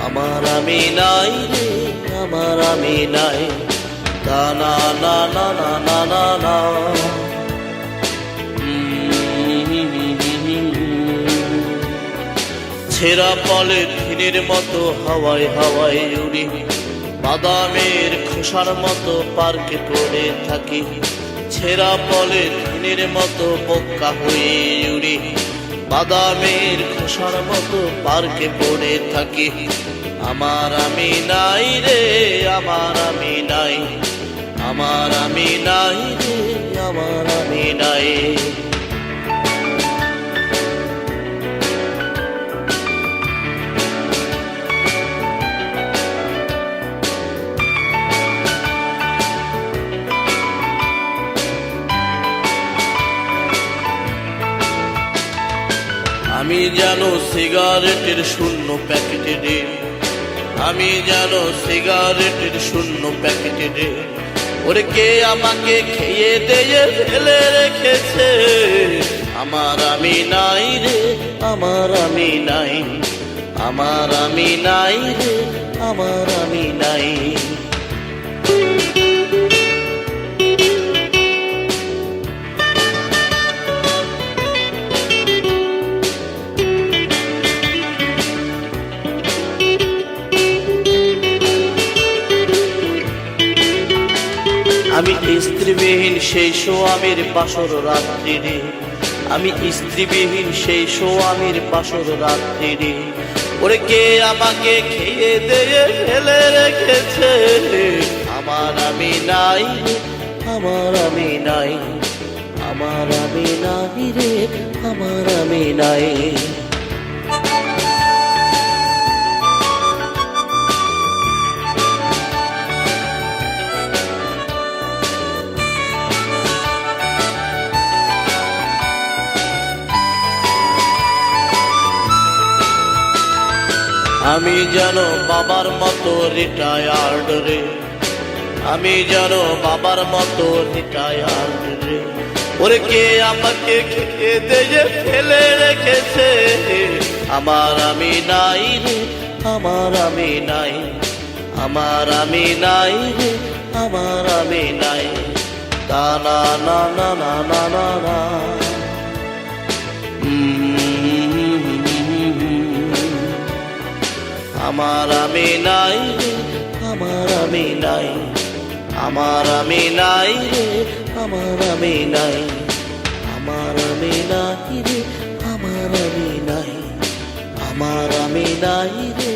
আমার আমি নাই রে, আমার আমি নাই। না না না না না না না না। ছেঁড়া পলিথিনের মতো হাওয়ায় হাওয়ায় উড়ি, বাদামের খোসার মতো পার্কে পড়ে থাকি। ছেঁড়া পলিথিনের মতো বোকা হয়ে উড়ি, বাদামের খোসার মতো পার্কে পড়ে থাকি। আমার আমি নাই রে, আমার আমি নাই। আমার আমি নাই রে, আমার আমি নাই। আমি জানো সিগারেটের শূন্য প্যাকেটে রে, আমি জানো সিগারেটের শূন্য প্যাকেটে রে। ওরে কে আমাকে খেয়ে দিয়ে ফেলে রেখেছে। আমার আমি নাই রে, আমার আমি নাই। আমার আমি নাই রে, আমার আমি নাই। আমি স্ত্রীবিহীন সেই স্বামীর বাসর রাত্রি রে, আমি স্ত্রীবিহীন সেই স্বামীর বাসর রাত্রি রে। ওরে কে আমাকে খেয়ে দিয়ে ফেলে রেখেছে। আমার আমি নাই রে, আমার আমি নাই। আমার আমি নাই রে, আমার আমি নাই। আমি জানো বাবার মতো রিটায়ার্ড রে, আমি জানো বাবার মতো রিটায়ার্ড রে। ওরে কে আমাকে খেয়ে দিয়ে ফেলে রেখেছে। আমার আমি নাই রে, আমার আমি নাই। আমার আমি নাই রে, আমার আমি নাই। তা না না না না না না না। আমার আমি নাই রে, আমার আমি নাই। আমার আমি নাই রে, আমার আমি নাই। আমার আমি নাই রে, আমার আমি নাই। আমার আমি নাই রে,